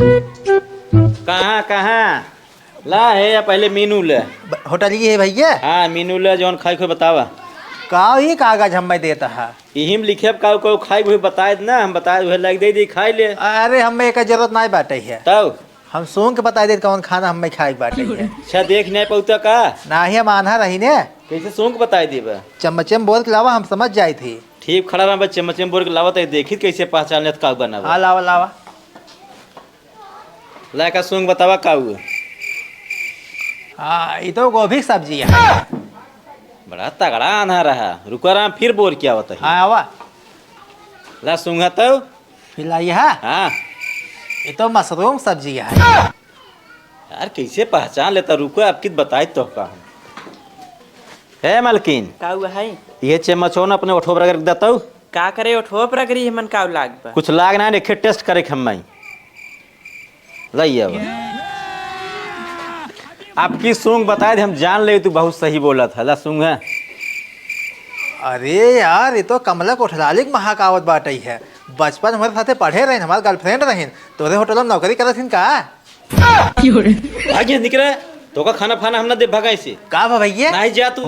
कहाँ कहाँ ला है या पहले मीनू ले। होटल ही है भैया। हाँ मीनू ले जौन खाई को बतावा। का ही कागज हमें देता है। यही में लिखे का खाई हुए बताए ना, हम बताए हुए लग दे दी खाई ले। अरे हमें एक जरूरत नहीं बाटे है। तब हम सोंग के बता दे कौन खाना हमें खाए बाटे है। अच्छा देख नहीं पौता का ना ही हम आन्हा रही ने। कैसे सोंग बताए देबा। चम्मचम बोल के लावा हम समझ जाई थी। ठीक खड़ा रहा बच्चे मचम बोल के लावा देखी कैसे पहचान ले का बना। हाँ लावा लावा। ला का सोंग बतावा का हुआ। हाँ ये तो गोभी सब्जी है। बड़ा तगड़ा आना रहा। रुका रहा फिर बोल क्या होता है। हाँ आवा। ला सूंघा तो फिर लाइए है। हाँ ये तो मशरूम सब्जी है। यार कैसे पहचान लेता। रुको आपकी बताए तो का है मालकिन का हुआ है? ये चम्मचोन अपने ओठो पर रख देता हूँ। का करे उठो पर अगर ये मन का लाग बा। कुछ लाग ना देखे टेस्ट करे हम लाइए अब आपकी सूंघ बताए थे हम जान ले तू बहुत सही बोला था। ला सूंघ है। अरे यार ये तो कमला कोठलाली के महाकावत बाटे है। बचपन हमारे साथे पढ़े रहे हमारे गर्लफ्रेंड रहे तोरे होटल में नौकरी करत हिन का। भाग्य निकले तो का खाना फाना हम ना दे भगाई से का भैया नहीं जा तू